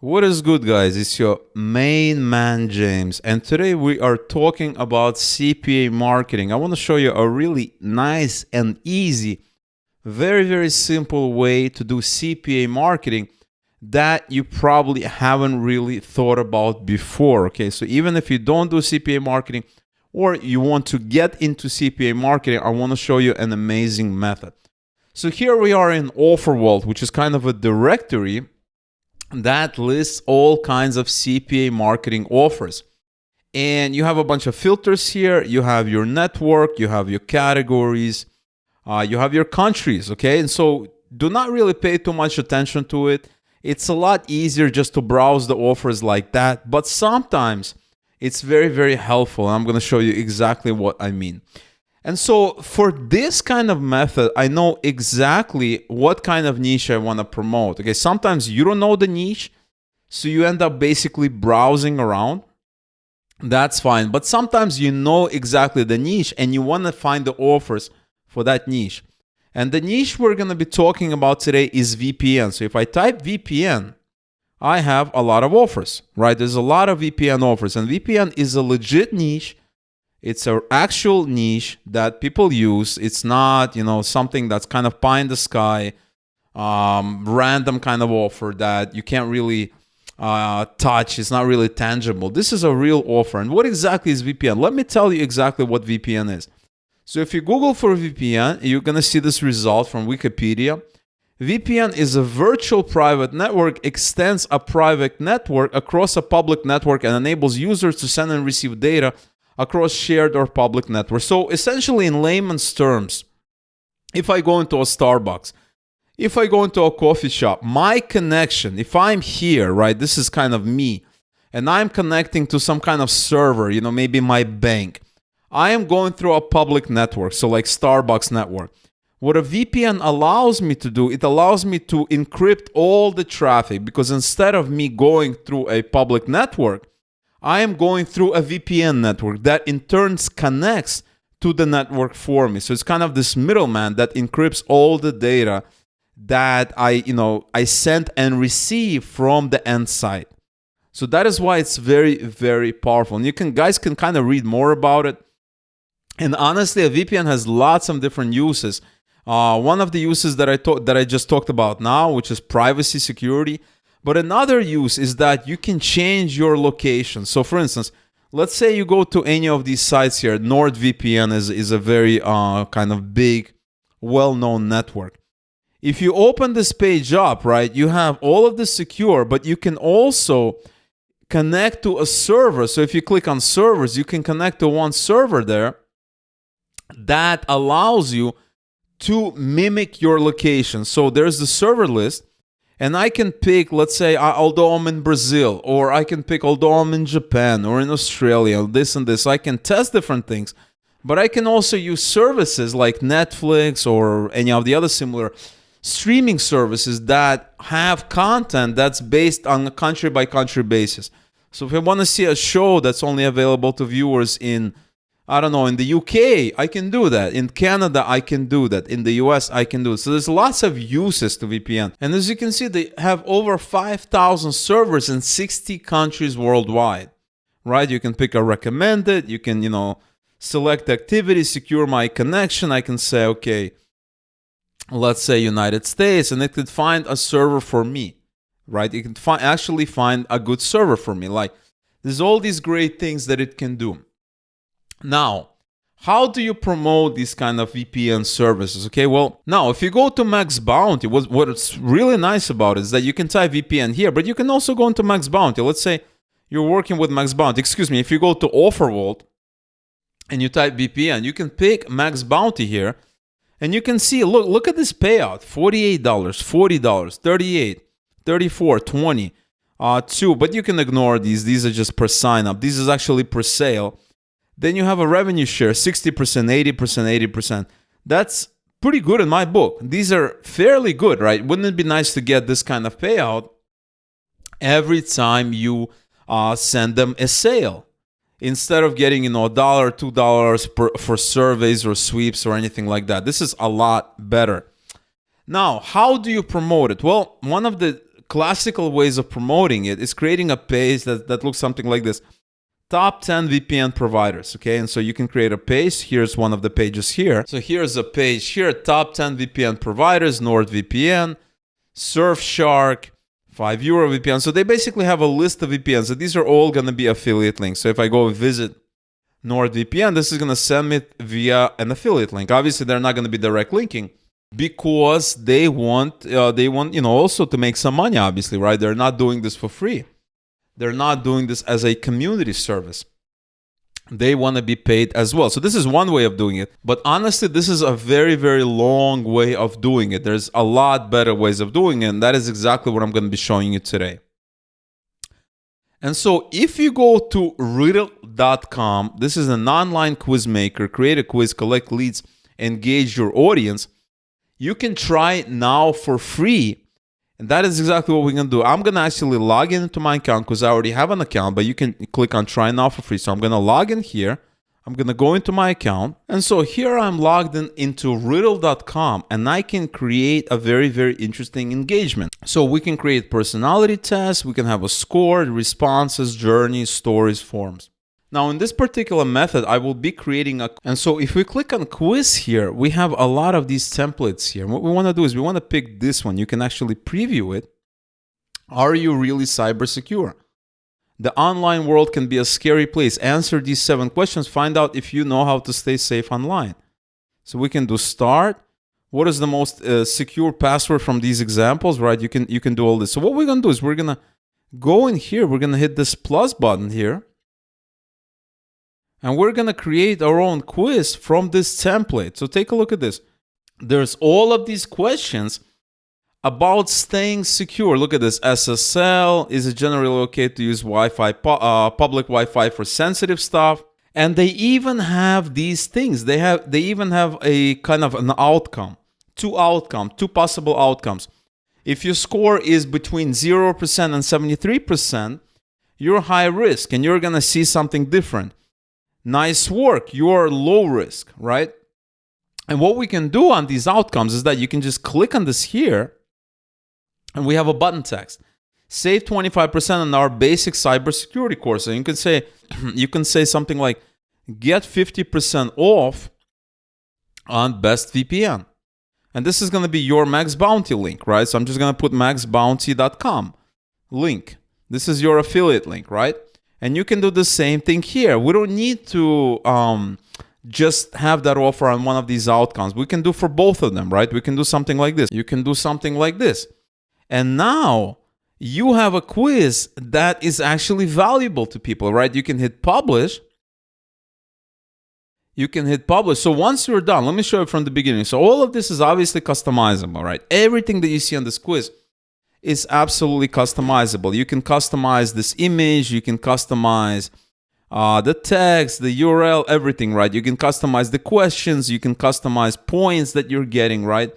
What is good, guys? It's your main man, James, and today we are talking about CPA marketing. I want to show you a really nice and easy, very simple way to do CPA marketing that you probably haven't really thought about before. Okay, so even if you don't do CPA marketing or you want to get into CPA marketing, I want to show you an amazing method. So here we are in OfferVault, which is kind of a directory that lists all kinds of CPA marketing offers. And you have a bunch of filters here. You have your network, you have your categories, you have your countries, okay? And so do not really pay too much attention to it. It's a lot easier just to browse the offers like that, but sometimes it's very helpful. And I'm going to show you exactly what I mean. And so for this kind of method, I know exactly what kind of niche I want to promote. Okay, sometimes you don't know the niche, so you end up basically browsing around. That's fine. But sometimes you know exactly the niche and you want to find the offers for that niche. And the niche we're going to be talking about today is VPN. So if I type VPN, I have a lot of offers, right? There's a lot of VPN offers, and VPN is a legit niche. It's an actual niche that people use. It's not, something that's kind of pie in the sky, random kind of offer that you can't really touch. It's not really tangible. This is a real offer. And what exactly is VPN? Let me tell you exactly what VPN is. So if you Google for VPN, you're going to see this result from Wikipedia. VPN is a virtual private network, extends a private network across a public network and enables users to send and receive data across shared or public networks. So essentially, in layman's terms, if I go into a Starbucks, if I go into a coffee shop, my connection, if I'm here, right, this is kind of me, and I'm connecting to some kind of server, maybe my bank, I am going through a public network, so like Starbucks network. What a VPN allows me to do, it allows me to encrypt all the traffic, because instead of me going through a public network, I am going through a VPN network that in turn connects to the network for me. So it's kind of this middleman that encrypts all the data that I sent and receive from the end site. So that is why it's very powerful. And guys can kind of read more about it. And honestly, a VPN has lots of different uses. One of the uses that I just talked about now, which is privacy security. But another use is that you can change your location. So for instance, let's say you go to any of these sites here. NordVPN is a very kind of big, well-known network. If you open this page up, right, you have all of this secure, but you can also connect to a server. So if you click on servers, you can connect to one server there that allows you to mimic your location. So there's the server list. And I can pick, let's say, although I'm in Brazil, or I can pick, although I'm in Japan or in Australia, this and this. I can test different things, but I can also use services like Netflix or any of the other similar streaming services that have content that's based on a country-by-country basis. So if I want to see a show that's only available to viewers in the UK, I can do that. In Canada, I can do that. In the US, I can do it. So there's lots of uses to VPN. And as you can see, they have over 5,000 servers in 60 countries worldwide, right? You can pick a recommended. You can, select activity, secure my connection. I can say, okay, let's say United States, and it could find a server for me, right? It can actually find a good server for me. Like, there's all these great things that it can do. Now, how do you promote these kind of VPN services? Okay, well, now if you go to MaxBounty, what's really nice about it is that you can type VPN here, but you can also go into MaxBounty. Let's say you're working with MaxBounty. Excuse me, if you go to OfferVault and you type VPN, you can pick MaxBounty here, and you can see, look at this payout: $48, $40, $38, $34, $20, $2. But you can ignore these. These are just per sign up. This is actually per sale. Then you have a revenue share, 60%, 80%, 80%. That's pretty good in my book. These are fairly good, right? Wouldn't it be nice to get this kind of payout every time you send them a sale? Instead of getting, $1, $2 for surveys or sweeps or anything like that. This is a lot better. Now, how do you promote it? Well, one of the classical ways of promoting it is creating a page that looks something like this. Top 10 VPN providers, okay? And so you can create a page. Here's one of the pages here. So here's a page here, top 10 VPN providers, NordVPN, Surfshark, €5 VPN. So they basically have a list of VPNs. So these are all going to be affiliate links. So if I go visit NordVPN, this is going to send me via an affiliate link. Obviously, they're not going to be direct linking because they want also to make some money, obviously, right? They're not doing this for free. They're not doing this as a community service. They want to be paid as well. So this is one way of doing it. But honestly, this is a very, very long way of doing it. There's a lot better ways of doing it. And that is exactly what I'm going to be showing you today. And so if you go to riddle.com, this is an online quiz maker. Create a quiz, collect leads, engage your audience. You can try it now for free. And that is exactly what we're going to do. I'm going to actually log into my account because I already have an account, but you can click on try now for free. So I'm going to log in here. I'm going to go into my account. And so here I'm logged in into riddle.com and I can create a very, very interesting engagement. So we can create personality tests. We can have a score, responses, journeys, stories, forms. Now in this particular method, I will be creating and so if we click on quiz here, we have a lot of these templates here. What we want to do is we want to pick this one. You can actually preview it. Are you really cyber secure? The online world can be a scary place. Answer these 7 questions. Find out if you know how to stay safe online. So we can do start. What is the most secure password from these examples, right? You can do all this. So what we're going to do is we're going to go in here. We're going to hit this plus button here. And we're going to create our own quiz from this template. So take a look at this. There's all of these questions about staying secure. Look at this. SSL. Is it generally okay to use Wi-Fi, public Wi-Fi for sensitive stuff? And they even have these things. They even have a kind of an outcome. Two possible outcomes. If your score is between 0% and 73%, you're high risk and you're going to see something different. Nice work, you're low risk, right? And what we can do on these outcomes is that you can just click on this here and we have a button text. Save 25% on our basic cybersecurity course. And you can say something like, get 50% off on best VPN. And this is going to be your MaxBounty link, right? So I'm just going to put maxbounty.com link. This is your affiliate link, right? And you can do the same thing here. We don't need to just have that offer on one of these outcomes. We can do for both of them, right? We can do something like this. You can do something like this. And now you have a quiz that is actually valuable to people, right? You can hit publish. So once you're done, let me show you from the beginning. So all of this is obviously customizable, right? Everything that you see on this quiz is absolutely customizable. You can customize this image, you can customize the text, the URL, everything, right? You can customize the questions, you can customize points that you're getting, right?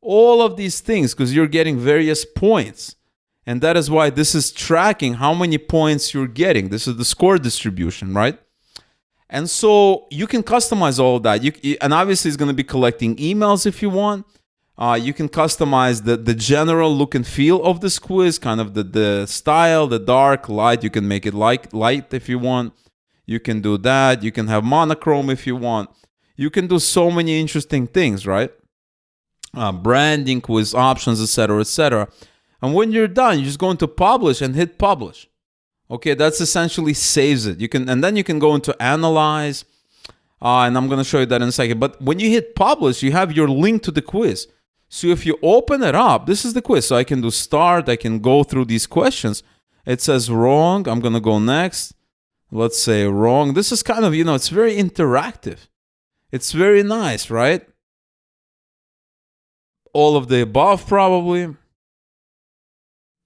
All of these things, because you're getting various points. And that is why this is tracking how many points you're getting. This is the score distribution, right? And so you can customize all of that. And obviously it's going to be collecting emails if you want. You can customize the general look and feel of this quiz, kind of the style, the dark, light. You can make it light if you want. You can do that. You can have monochrome if you want. You can do so many interesting things, right? Branding, quiz options, etc., etc. And when you're done, you just go into publish and hit publish. Okay, that's essentially saves it. And then you can go into analyze. And I'm going to show you that in a second. But when you hit publish, you have your link to the quiz. So if you open it up, this is the quiz. So I can do start. I can go through these questions. It says wrong. I'm going to go next. Let's say wrong. This is kind of, it's very interactive. It's very nice, right? All of the above probably.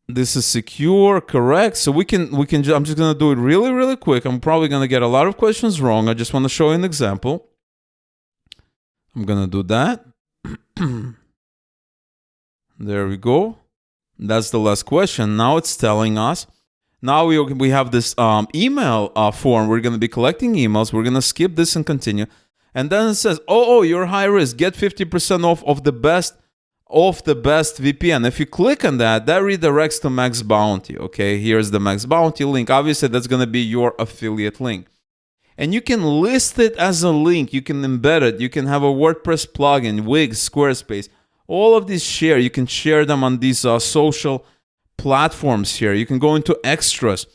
This is secure, correct. So we can. I'm just going to do it really, really quick. I'm probably going to get a lot of questions wrong. I just want to show you an example. I'm going to do that. There we go. That's the last question. Now it's telling us. Now we have this email form. We're going to be collecting emails. We're going to skip this and continue. And then it says, oh, you're high risk. Get 50% off of the best of the best VPN. If you click on that, that redirects to MaxBounty. Okay, here's the MaxBounty link. Obviously, that's going to be your affiliate link. And you can list it as a link. You can embed it. You can have a WordPress plugin, Wix, Squarespace. All of these share. You can share them on these social platforms here. You can go into extras.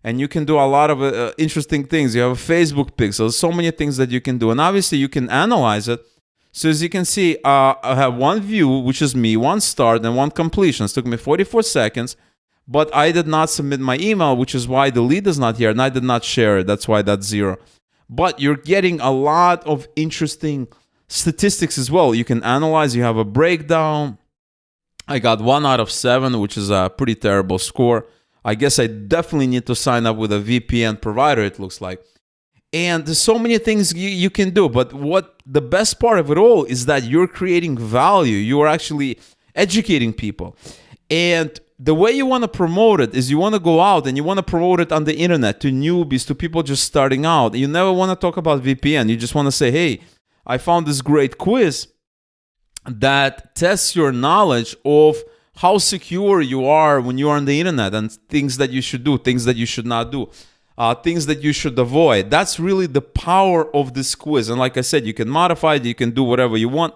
And you can do a lot of interesting things. You have a Facebook pixel. So many things that you can do. And obviously, you can analyze it. So as you can see, I have one view, which is me, one start, and one completion. It took me 44 seconds. But I did not submit my email, which is why the lead is not here. And I did not share it. That's why that's 0. But you're getting a lot of interesting statistics as well. You can analyze. You have a breakdown. I got 1 out of 7, which is a pretty terrible score. I guess I definitely need to sign up with a VPN provider, it looks like. And there's so many things you can do. But what the best part of it all is that you're creating value. You are actually educating people. And the way you want to promote it is you want to go out and you want to promote it on the internet to newbies, to people just starting out. You never want to talk about VPN. You just want to say, hey, I found this great quiz that tests your knowledge of how secure you are when you are on the internet and things that you should do, things that you should not do, things that you should avoid. That's really the power of this quiz. And like I said, you can modify it. You can do whatever you want.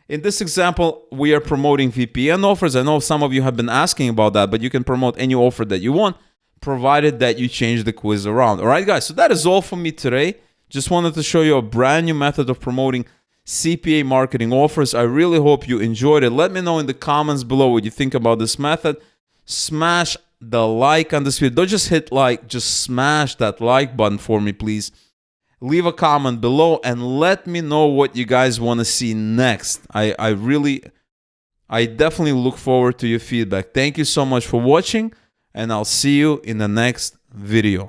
In this example, we are promoting VPN offers. I know some of you have been asking about that, but you can promote any offer that you want, provided that you change the quiz around. All right, guys, so that is all for me today. Just wanted to show you a brand new method of promoting CPA marketing offers. I really hope you enjoyed it. Let me know in the comments below what you think about this method. Smash the like on this video. Don't just hit like, just smash that like button for me, please. Leave a comment below and let me know what you guys want to see next. I definitely look forward to your feedback. Thank you so much for watching, and I'll see you in the next video.